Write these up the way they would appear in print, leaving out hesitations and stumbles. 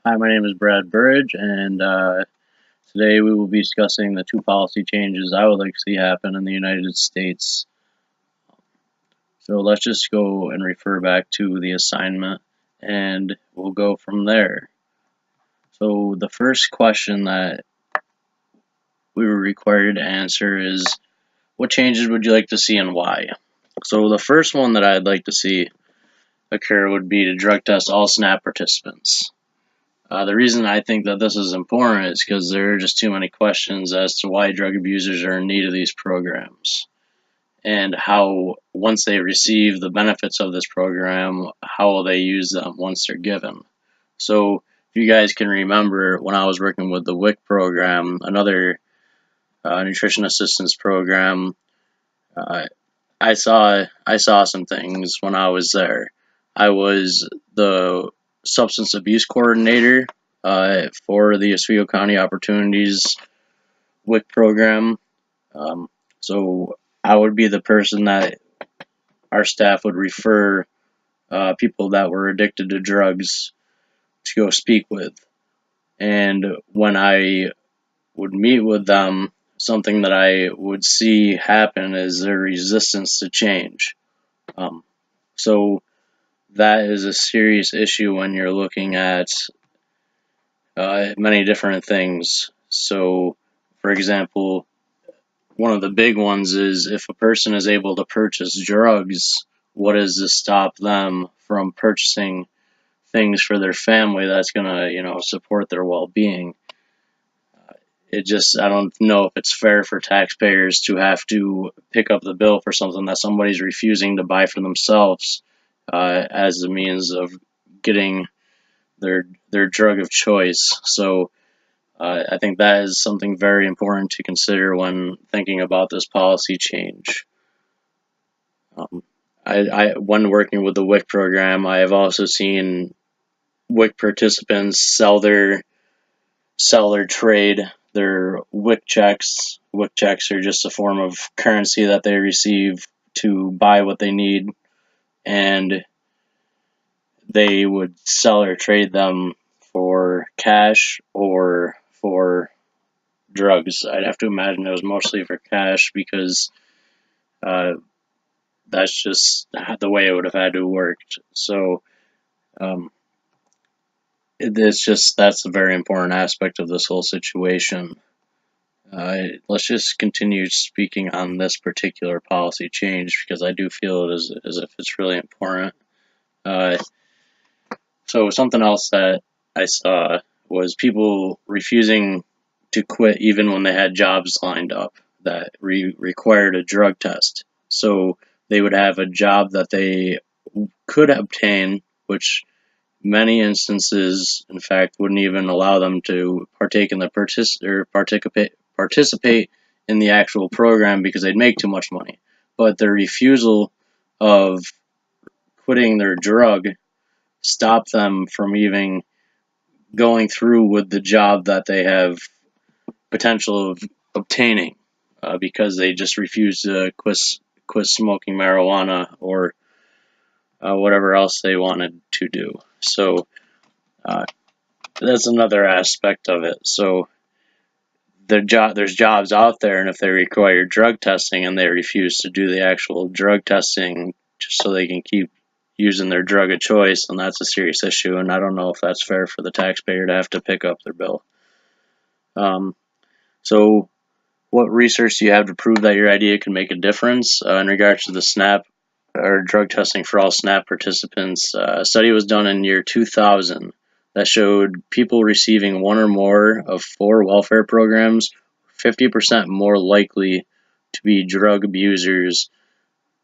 Hi, my name is Brad Burridge, and today we will be discussing the two policy changes I would like to see happen in the United States. So let's just go and refer back to the assignment, and we'll go from there. So the first question that we were required to answer is, what changes would you like to see and why? So the first one that I'd like to see occur would be to drug test all SNAP participants. The reason I think that this is important is because there are just too many questions as to why drug abusers are in need of these programs, and how, once they receive the benefits of this program, how will they use them once they're given. So if you guys can remember, when I was working with the WIC program, another nutrition assistance program, uh, I saw some things when I was there. I was the substance abuse coordinator for the Oswego County Opportunities WIC program. Um, so I would be the person that our staff would refer people that were addicted to drugs to go speak with. And when I would meet with them, something that I would see happen is their resistance to change. So that is a serious issue when you're looking at many different things. So, for example, one of the big ones is if a person is able to purchase drugs, what does to stop them from purchasing things for their family that's going to, support their well-being? I don't know if it's fair for taxpayers to have to pick up the bill for something that somebody's refusing to buy for themselves as a means of getting their drug of choice. So I think that is something very important to consider when thinking about this policy change. When working with the WIC program, I have also seen WIC participants sell their trade, their WIC checks. WIC checks are just a form of currency that they receive to buy what they need, and they would sell or trade them for cash or for drugs. I'd have to imagine it was mostly for cash because uh, that's just the way it would have had to have worked. So um, that's a very important aspect of this whole situation. Let's just continue speaking on this particular policy change because I do feel it as if it's really important. Uh, so something else that I saw was people refusing to quit even when they had jobs lined up that required a drug test. So they would have a job that they could obtain, which many instances, in fact, wouldn't even allow them to partake in the participate in the actual program because they'd make too much money. But their refusal of quitting their drug stopped them from even going through with the job that they have potential of obtaining because they just refuse to quit smoking marijuana or whatever else they wanted to do. So uh, that's another aspect of it. So there's jobs out there, and if they require drug testing and they refuse to do the actual drug testing just so they can keep using their drug of choice, and that's a serious issue. And I don't know if that's fair for the taxpayer to have to pick up their bill. So what research do you have to prove that your idea can make a difference in regards to the SNAP or drug testing for all SNAP participants? A study was done in year 2000 that showed people receiving one or more of 4 welfare programs 50% more likely to be drug abusers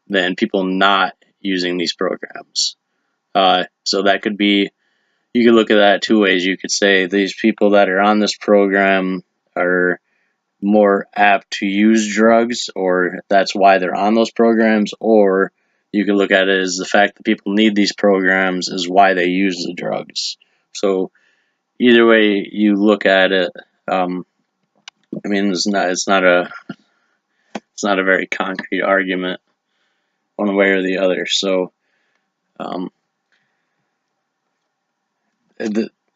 than people not using these programs. So that could be, you could look at that two ways. You could say these people that are on this program are more apt to use drugs, or that's why they're on those programs, or you could look at it as the fact that people need these programs is why they use the drugs. So either way you look at it, I mean, it's not a very concrete argument one way or the other. So um,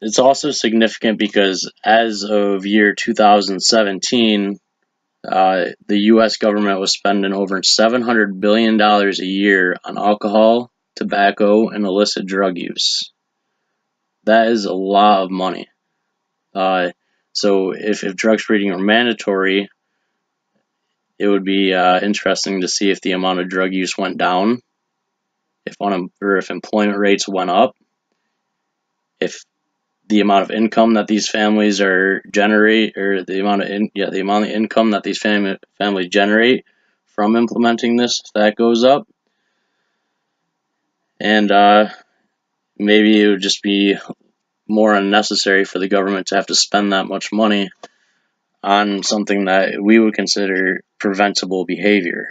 it's also significant because as of year 2017, the U.S. government was spending over $700 billion a year on alcohol, tobacco, and illicit drug use. That is a lot of money. So if drug screening were mandatory, it would be interesting to see if the amount of drug use went down, if employment rates went up, if the amount of income that these families generate, or the amount of income that these families generate from implementing this, if that goes up, and maybe it would just be more unnecessary for the government to have to spend that much money on something that we would consider preventable behavior.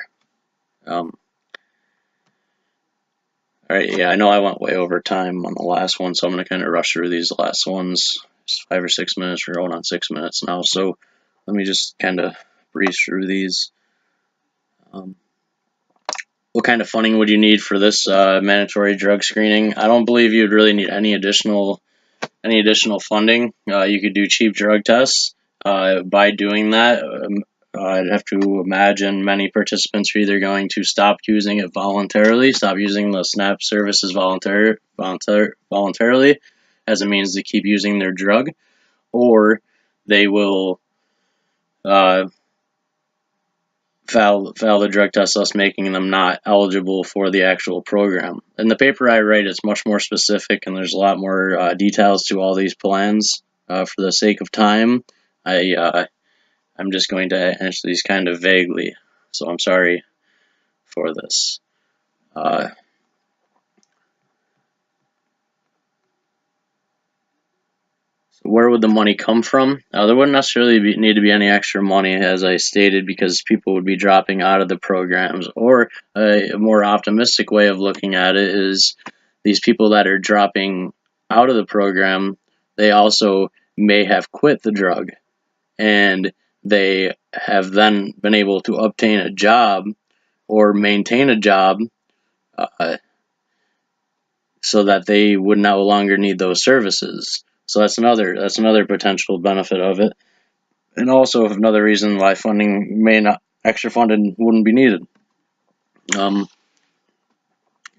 Alright, yeah, I know I went way over time on the last one, so I'm going to kind of rush through these last ones. It's 5 or 6 minutes, we're going on 6 minutes now, so let me just kind of breeze through these. What kind of funding would you need for this mandatory drug screening? I don't believe you'd really need any additional funding. You could do cheap drug tests. By doing that, I'd have to imagine many participants are either going to stop using it voluntarily, stop using the SNAP services voluntarily as a means to keep using their drug, or they will fail the drug test, thus making them not eligible for the actual program. In the paper I write, it's much more specific, and there's a lot more details to all these plans. For the sake of time, I'm just going to answer these kind of vaguely, so I'm sorry for this. Where would the money come from? There wouldn't necessarily need to be any extra money, as I stated, because people would be dropping out of the programs. Or a more optimistic way of looking at it is these people that are dropping out of the program, they also may have quit the drug, and they have then been able to obtain a job or maintain a job so that they would no longer need those services. So that's another potential benefit of it, and also another reason why extra funding wouldn't be needed.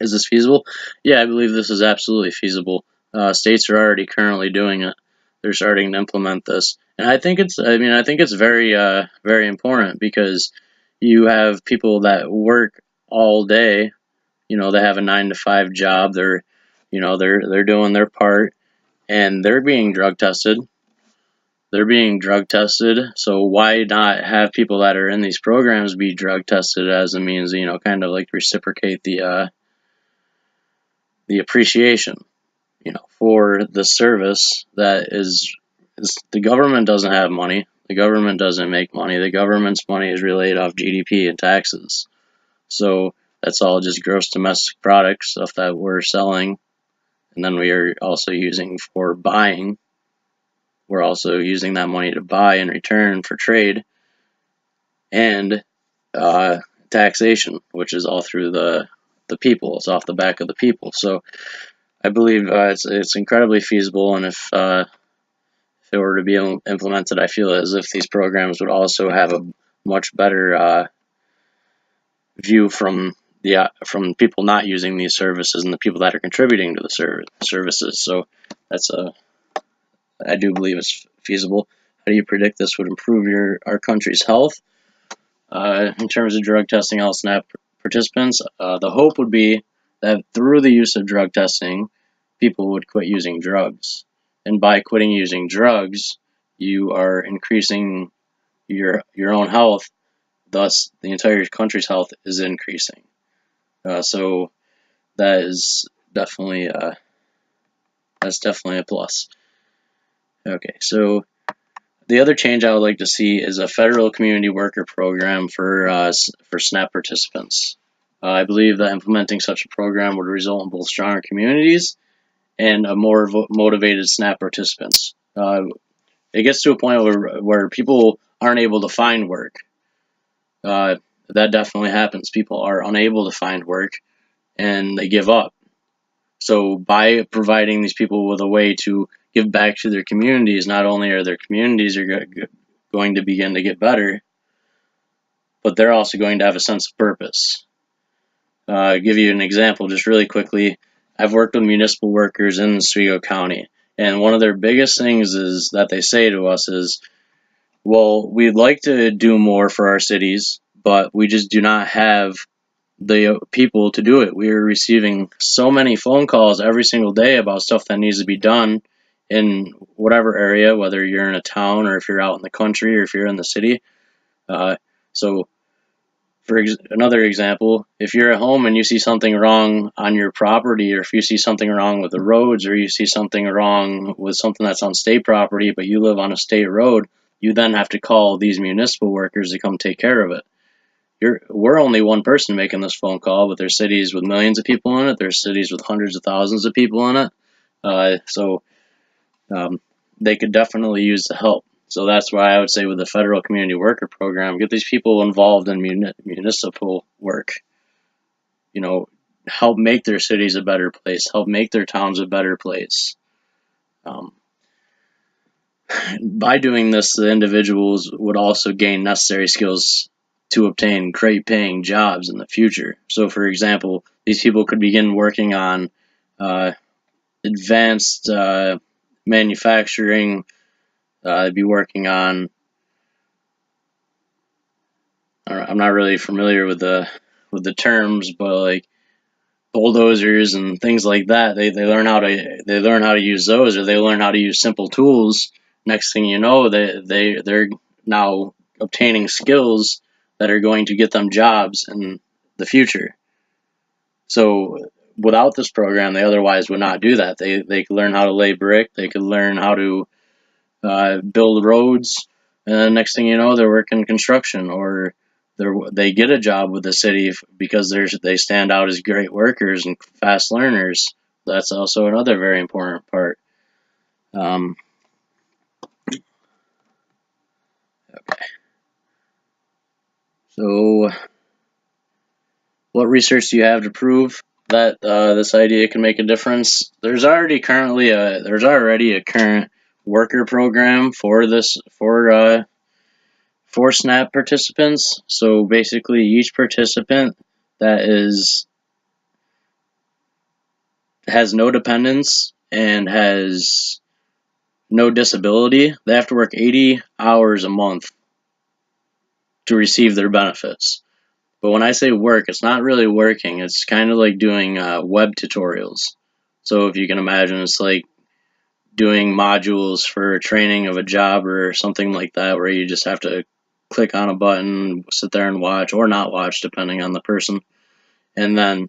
Is this feasible? Yeah, I believe this is absolutely feasible. States are already currently doing it. They're starting to implement this, and I think it's very very important, because you have people that work all day. They have a 9 to 5 job. They're doing their part, and they're being drug tested. So why not have people that are in these programs be drug tested as a means, kind of like reciprocate the appreciation, for the service that is the government doesn't have money. The government doesn't make money. The government's money is relayed off GDP and taxes. So that's all just gross domestic product stuff that we're selling, and then we are also using for buying. We're also using that money to buy in return for trade and taxation, which is all through the people. It's off the back of the people. So I believe it's incredibly feasible, and if it were to be implemented, I feel as if these programs would also have a much better view from people not using these services and the people that are contributing to the services. So I do believe it's feasible. How do you predict this would improve our country's health? In terms of drug testing all SNAP participants, the hope would be that through the use of drug testing, people would quit using drugs. And by quitting using drugs, you are increasing your own health, thus the entire country's health is increasing. So that is definitely a plus. Okay, so the other change I would like to see is a federal community worker program for SNAP participants. I believe that implementing such a program would result in both stronger communities and a more motivated SNAP participants. It gets to a point where people aren't able to find work. That definitely happens. People are unable to find work, and they give up. So by providing these people with a way to give back to their communities, not only are their communities going to begin to get better, but they're also going to have a sense of purpose. Give you an example just really quickly. I've worked with municipal workers in Oswego County, and one of their biggest things is that they say to us is, well, we'd like to do more for our cities, but we just do not have the people to do it. We are receiving so many phone calls every single day about stuff that needs to be done in whatever area, whether you're in a town or if you're out in the country or if you're in the city. So for another example, if you're at home and you see something wrong on your property, or if you see something wrong with the roads, or you see something wrong with something that's on state property, but you live on a state road, you then have to call these municipal workers to come take care of it. We're only one person making this phone call, but there's cities with millions of people in it. There's cities with hundreds of thousands of people in it. So they could definitely use the help. So that's why I would say with the federal community worker program, get these people involved in municipal work. Help make their cities a better place. Help make their towns a better place. By doing this, the individuals would also gain necessary skills to obtain great paying jobs in the future. So, for example, these people could begin working on advanced manufacturing. They'd be working on, I'm not really familiar with the terms, but like bulldozers and things like that. They learn how to use those, or they learn how to use simple tools. Next thing you know, they're now obtaining skills that are going to get them jobs in the future. So without this program, they otherwise would not do that. They could learn how to lay brick. They could learn how to build roads, and then next thing you know, they're working construction, or they get a job with the city because they stand out as great workers and fast learners. That's also another very important part. Okay. So, what research do you have to prove that this idea can make a difference? There's already a current worker program for this for SNAP participants. So basically, each participant that has no dependents and has no disability, they have to work 80 hours a month to receive their benefits. But when I say work, it's not really working. It's kind of like doing web tutorials. So if you can imagine, it's like doing modules for training of a job or something like that, where you just have to click on a button, sit there and watch, or not watch, depending on the person. And then,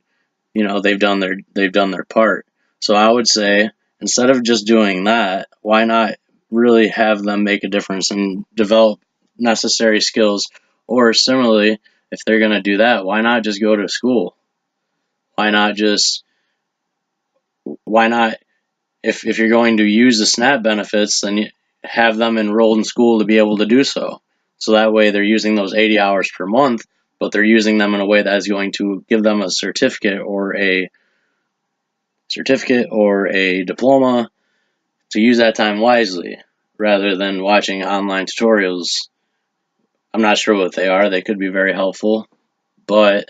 they've done their part. So I would say, instead of just doing that, why not really have them make a difference and develop necessary skills? Or similarly, if they're going to do that, why not just go to school? Why not if you're going to use the SNAP benefits, then you have them enrolled in school to be able to do so. So that way they're using those 80 hours per month, but they're using them in a way that is going to give them a certificate or a diploma to use that time wisely, rather than watching online tutorials. I'm not sure what they are. They could be very helpful, but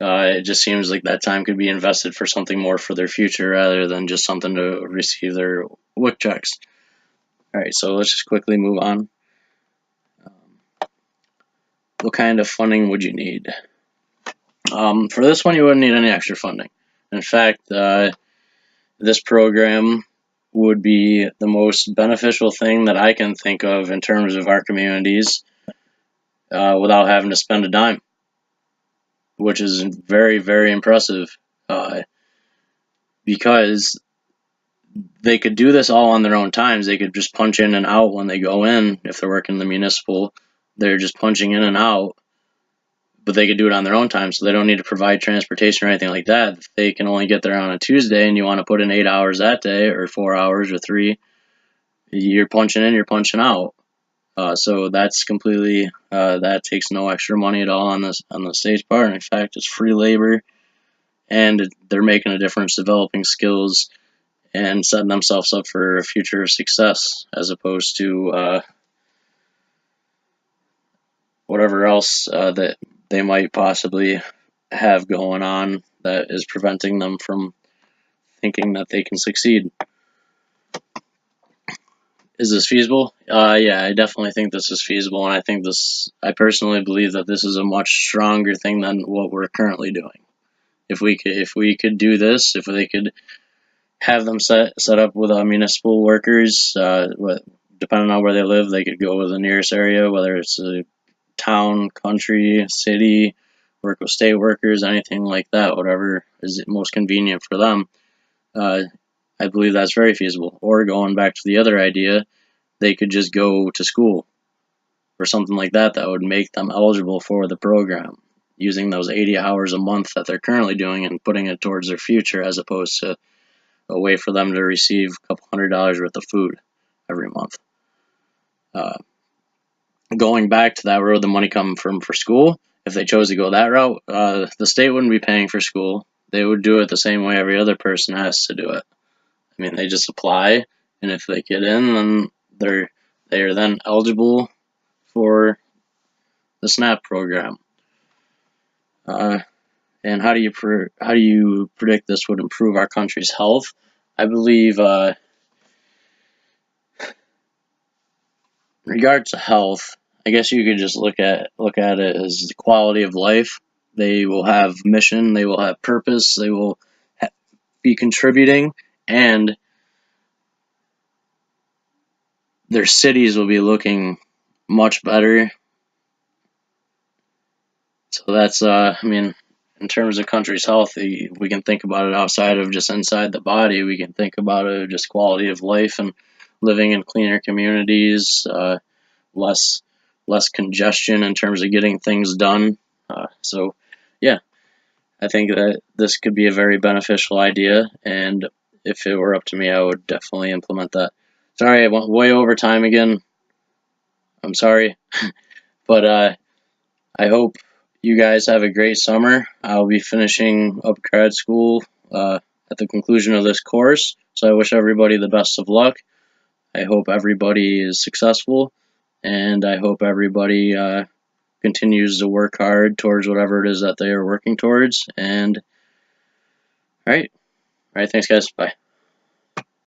it just seems like that time could be invested for something more for their future rather than just something to receive their WIC checks. Alright, so let's just quickly move on. What kind of funding would you need? For this one, you wouldn't need any extra funding. In fact, this program would be the most beneficial thing that I can think of in terms of our communities without having to spend a dime, which is very, very impressive because they could do this all on their own times. They could just punch in and out when they go in. If they're working in the municipal, they're just punching in and out, but they could do it on their own time, so they don't need to provide transportation or anything like that. If they can only get there on a Tuesday and you want to put in 8 hours that day, or 4 hours, or 3, you're punching in, you're punching out. So that's completely, that takes no extra money at all on the state's part. In fact, it's free labor. and they're making a difference, developing skills, and setting themselves up for a future of success, as opposed to whatever else that they might possibly have going on that is preventing them from thinking that they can succeed. Is this feasible? Yeah, I definitely think this is feasible, and I personally believe that this is a much stronger thing than what we're currently doing. If we could do this, if they could have them set up with municipal workers, depending on where they live, they could go to the nearest area, whether it's a town, country, city, work with state workers, anything like that, whatever is most convenient for them. I believe that's very feasible. Or going back to the other idea, they could just go to school or something like that that would make them eligible for the program, using those 80 hours a month that they're currently doing and putting it towards their future, as opposed to a way for them to receive a couple $100 worth of food every month. Going back to that, where would the money come from for school? If they chose to go that route, the state wouldn't be paying for school. They would do it the same way every other person has to do it. I mean, they just apply, and if they get in, then they are then eligible for the SNAP program. And how do you predict this would improve our country's health? I believe, in regards to health, I guess you could just look at it as the quality of life. They will have mission, they will have purpose, they will be contributing, and their cities will be looking much better. So that's, I mean, in terms of country's health, we can think about it outside of just inside the body. We can think about it just quality of life and living in cleaner communities, less congestion in terms of getting things done. So, yeah, I think that this could be a very beneficial idea, and if it were up to me, I would definitely implement that. Sorry, I went way over time again. I'm sorry, but I hope you guys have a great summer. I'll be finishing up grad school at the conclusion of this course, so I wish everybody the best of luck. I hope everybody is successful, and I hope everybody continues to work hard towards whatever it is that they are working towards. And all right, thanks, guys. Bye.